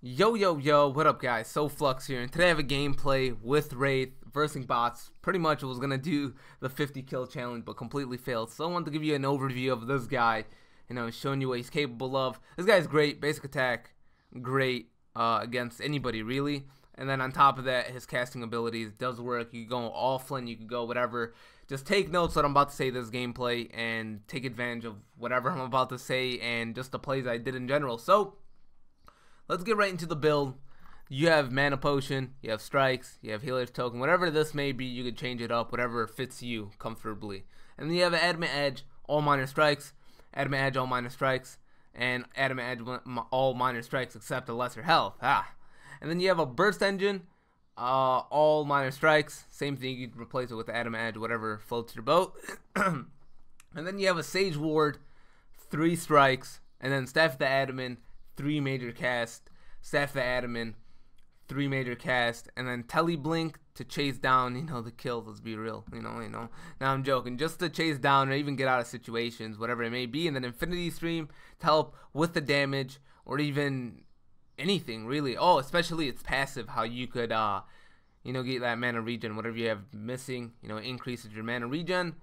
Yo, what up guys, SooFlux here, and today I have a gameplay with Wraith versus bots. Pretty much I was going to do the 50 kill challenge but completely failed, so I wanted to give you an overview of this guy, showing you what he's capable of. This guy's great, basic attack, great against anybody really, and then on top of that his casting abilities does work. You can go all Flint, you can go whatever. Just take notes what I'm about to say this gameplay and take advantage of whatever I'm about to say and just the plays I did in general. So let's get right into the build. You have mana potion, you have strikes, you have healer's token, whatever this may be, you can change it up, whatever fits you comfortably. And then you have an adamant edge, all minor strikes, adamant edge, all minor strikes, and adamant edge, all minor strikes except a lesser health. And then you have a burst engine, all minor strikes, same thing, you can replace it with the adamant edge, whatever floats your boat. And then you have a sage ward, 3 strikes, and then staff of the adamant, 3 major cast, staff of the adamant, 3 major cast, and then teleblink to chase down, the kills. Let's be real, Now I'm joking, just to chase down or even get out of situations, whatever it may be, and then infinity stream to help with the damage or even anything really. Oh, especially its passive, how you could get that mana regen, whatever you have missing, increases your mana regen.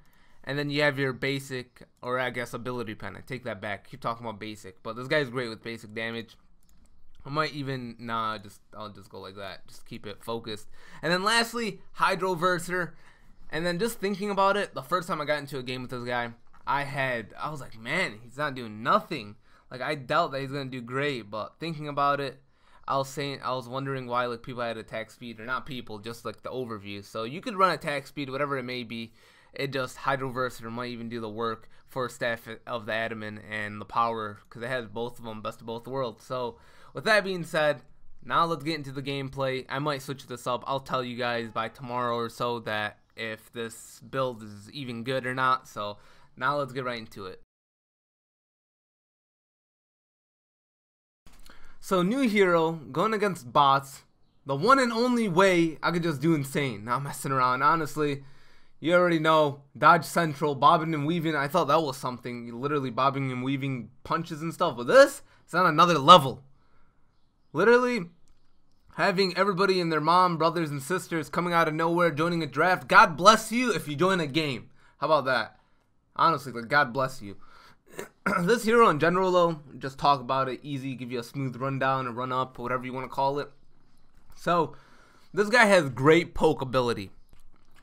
And then you have your basic, or I guess ability pen. I take that back. Keep talking about basic, but this guy's great with basic damage. I might even I'll just go like that. Just keep it focused. And then lastly, Hydroverser. And then just thinking about it, the first time I got into a game with this guy, I was like, man, he's not doing nothing. Like, I doubt that he's gonna do great. But thinking about it, I was wondering why like people had attack speed, or not people, just like the overview. So you could run attack speed, whatever it may be. It just Hydroverser might even do the work for staff of the adamant and the power, because it has both of them, best of both worlds. So with that being said, now let's get into the gameplay. I might switch this up. I'll tell you guys by tomorrow or so that if this build is even good or not. So now let's get right into it. So new hero going against bots, the one and only way I could just do insane, not messing around. Honestly, you already know, dodge central, bobbing and weaving. I thought that was something, literally bobbing and weaving punches and stuff. But this, it's on another level. Literally, having everybody and their mom, brothers and sisters coming out of nowhere, joining a draft. God bless you if you join a game. How about that? Honestly, like, God bless you. This hero in general, though, just talk about it, easy, give you a smooth rundown, or run up, whatever you want to call it. So, this guy has great poke ability.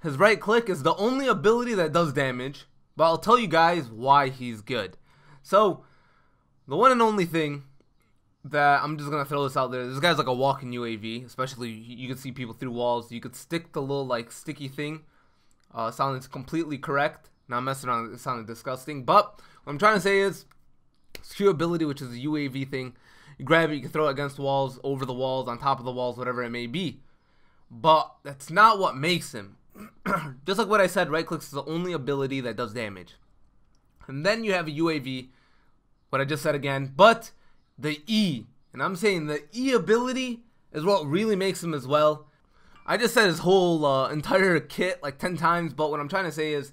His right click is the only ability that does damage, but I'll tell you guys why he's good. So, the one and only thing that I'm just going to throw this out there, this guy's like a walking UAV, especially you can see people through walls. You could stick the little like sticky thing. Sounds completely correct. Not messing around, it sounded disgusting. But what I'm trying to say is, Q ability, which is a UAV thing. You grab it, you can throw it against walls, over the walls, on top of the walls, whatever it may be. But that's not what makes him. Just like what I said, right click is the only ability that does damage. And then you have a UAV, what I just said again, but the E, and I'm saying the E ability is what really makes him as well. I just said his whole entire kit like 10 times, but what I'm trying to say is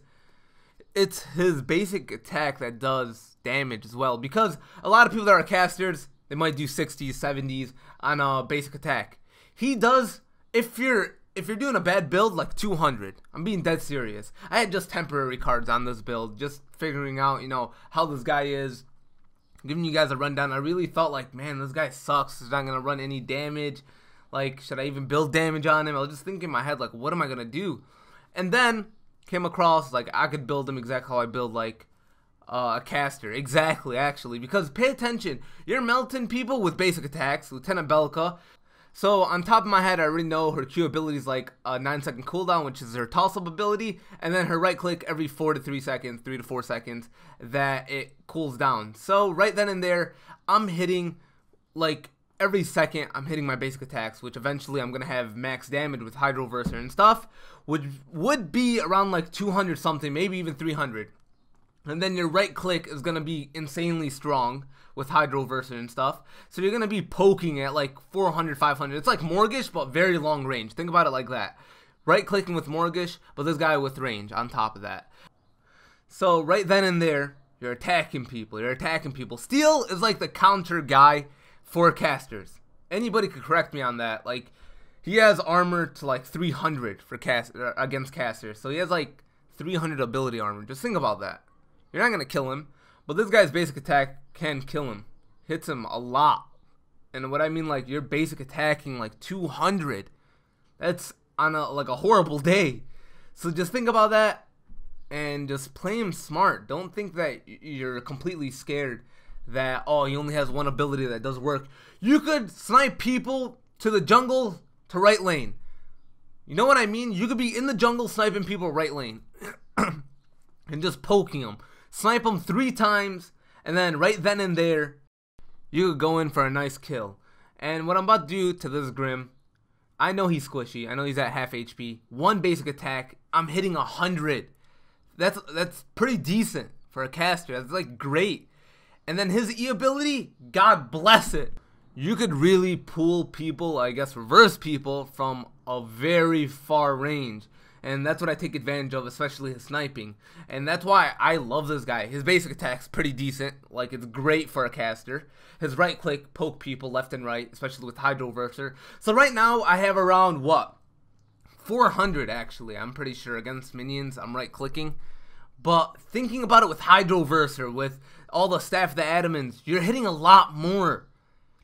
it's his basic attack that does damage as well, because a lot of people that are casters, they might do 60s, 70s on a basic attack. He does, if you're doing a bad build, like 200. I'm being dead serious. I had just temporary cards on this build, just figuring out, how this guy is, giving you guys a rundown. I really felt like, man, this guy sucks. He's not going to run any damage. Like, should I even build damage on him? I was just thinking in my head, like, what am I going to do? And then came across, like, I could build him exactly how I build, like, a caster. Exactly, actually. Because pay attention. You're melting people with basic attacks. Lieutenant Belka. So, on top of my head, I already know her Q ability is like a 9-second cooldown, which is her toss-up ability, and then her right click every 4 to 3 seconds, 3 to 4 seconds, that it cools down. So, right then and there, I'm hitting, like, every second, I'm hitting my basic attacks, which eventually I'm going to have max damage with Hydroverser and stuff, which would be around, like, 200 something, maybe even 300. And then your right click is going to be insanely strong with Hydroverser and stuff. So you're going to be poking at like 400, 500. It's like Mortgage, but very long range. Think about it like that. Right clicking with Mortgage, but this guy with range on top of that. So right then and there, you're attacking people. Steel is like the counter guy for casters. anybody could correct me on that. Like, he has armor to like 300 for against casters. So he has like 300 ability armor. Just think about that. You're not gonna kill him, but this guy's basic attack can kill him. Hits him a lot. And what I mean, like, your basic attacking like 200. That's on a horrible day. So just think about that and just play him smart. Don't think that you're completely scared that, oh, he only has one ability that does work. You could snipe people to the jungle to right lane. You know what I mean? You could be in the jungle sniping people right lane and just poking them. Snipe them 3 times, and then right then and there, you could go in for a nice kill. And what I'm about to do to this Grim, I know he's squishy. I know he's at half HP. 1 basic attack, I'm hitting 100. That's pretty decent for a caster. That's like great. And then his E ability, God bless it. You could really pull people, I guess reverse people, from a very far range. And that's what I take advantage of, especially his sniping. And that's why I love this guy. His basic attack's pretty decent. Like, it's great for a caster. His right click, poke people left and right, especially with Hydroverser. So right now, I have around, what? 400, actually, I'm pretty sure, against minions. I'm right clicking. But thinking about it with Hydroverser, with all the staff of the adamants, you're hitting a lot more.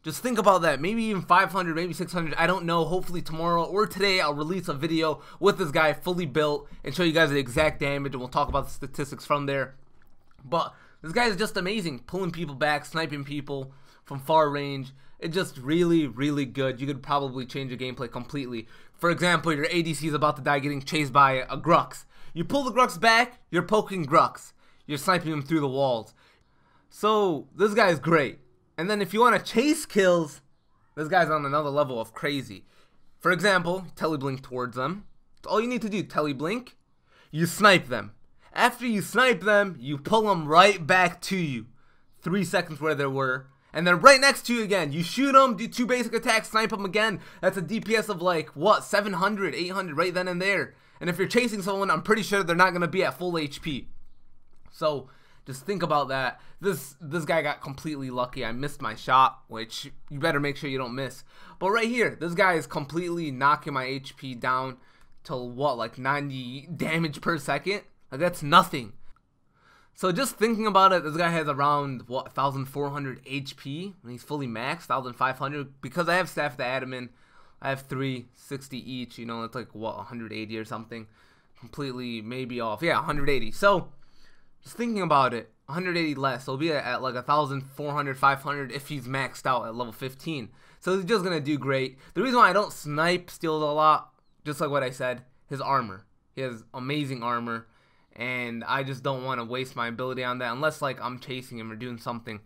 Just think about that. Maybe even 500, maybe 600. I don't know. Hopefully tomorrow or today I'll release a video with this guy fully built and show you guys the exact damage, and we'll talk about the statistics from there. But this guy is just amazing. Pulling people back, sniping people from far range. It's just really, really good. You could probably change your gameplay completely. For example, your ADC is about to die getting chased by a Grux. You pull the Grux back, you're poking Grux. You're sniping him through the walls. So this guy is great. And then if you want to chase kills, this guy's on another level of crazy. For example, teleblink towards them. That's all you need to do, teleblink. You snipe them. After you snipe them, you pull them right back to you. 3 seconds where they were. And then right next to you again. You shoot them, do 2 basic attacks, snipe them again. That's a DPS of like, what, 700, 800 right then and there. And if you're chasing someone, I'm pretty sure they're not going to be at full HP. So just think about that. This guy got completely lucky. I missed my shot, which you better make sure you don't miss. But right here, this guy is completely knocking my HP down to what, like 90 damage per second? Like, that's nothing. So just thinking about it, this guy has around, what, 1,400 HP when he's fully maxed, 1,500. Because I have staff the admin, I have 360 each, you know, it's like, what, 180 or something. Completely maybe off. Yeah, 180. So just thinking about it, 180 less. So he'll be at like 1,400, 500 if he's maxed out at level 15. So he's just gonna do great. The reason why I don't snipe steals a lot, just like what I said, his armor. He has amazing armor, and I just don't want to waste my ability on that unless like I'm chasing him or doing something.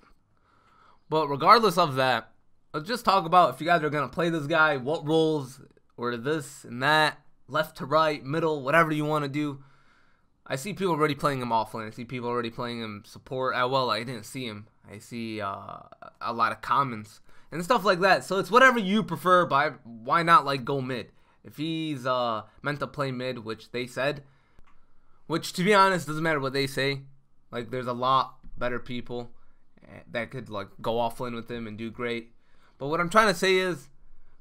But regardless of that, let's just talk about if you guys are gonna play this guy, what roles, or this and that, left to right, middle, whatever you want to do. I see people already playing him offlane. I see people already playing him support. Well, I didn't see him. I see a lot of comments and stuff like that. So it's whatever you prefer, but why not like go mid? If he's meant to play mid, which they said, which to be honest doesn't matter what they say. Like, there's a lot better people that could like go offlane with him and do great. But what I'm trying to say is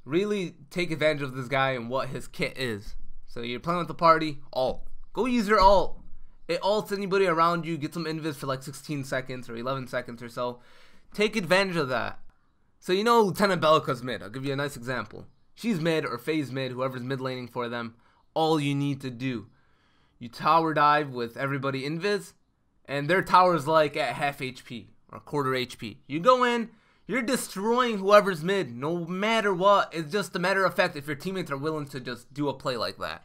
really take advantage of this guy and what his kit is. So you're playing with the party, ult. Go use your ult. It ults anybody around you, get some invis for like 16 seconds or 11 seconds or so. Take advantage of that. So you know Lieutenant Bellica's mid. I'll give you a nice example. She's mid or phase mid, whoever's mid laning for them. All you need to do, you tower dive with everybody invis, and their tower's like at half HP or quarter HP. You go in, you're destroying whoever's mid, no matter what. It's just a matter of fact if your teammates are willing to just do a play like that.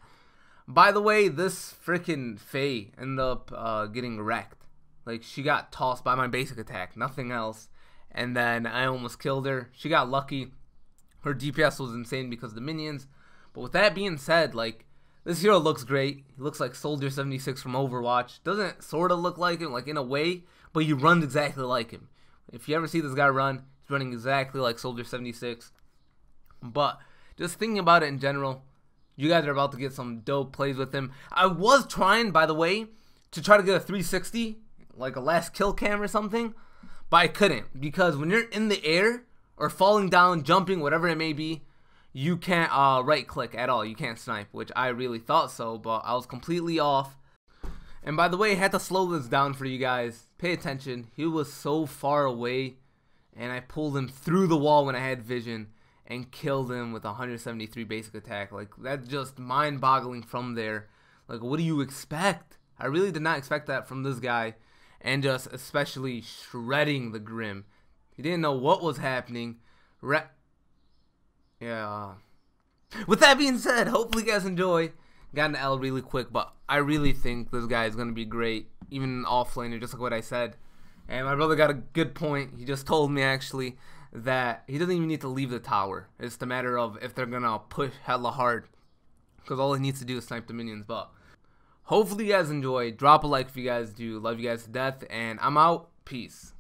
By the way, this freaking Faye ended up getting wrecked. Like, she got tossed by my basic attack, nothing else. And then I almost killed her. She got lucky. Her DPS was insane because of the minions. But with that being said, like, this hero looks great. He looks like Soldier 76 from Overwatch. Doesn't sort of look like him, like in a way, but he runs exactly like him. If you ever see this guy run, he's running exactly like Soldier 76. But just thinking about it in general, you guys are about to get some dope plays with him. I was trying, by the way, to try to get a 360, like a last kill cam or something, but I couldn't, because when you're in the air or falling down, jumping, whatever it may be, you can't right click at all. You can't snipe, which I really thought so, but I was completely off. And by the way, I had to slow this down for you guys. Pay attention. He was so far away, and I pulled him through the wall when I had vision and killed him with 173 basic attack. Like, that's just mind-boggling from there. Like, what do you expect? I really did not expect that from this guy, and just especially shredding the Grim. He didn't know what was happening. Yeah. With that being said, hopefully you guys enjoy. Got an L really quick, but I really think this guy is going to be great, even offlaner, just like what I said. And my brother got a good point. He just told me, actually, that he doesn't even need to leave the tower. It's just a matter of if they're going to push hella hard, because all he needs to do is snipe the minions. But hopefully you guys enjoy. Drop a like if you guys do. Love you guys to death, and I'm out. Peace.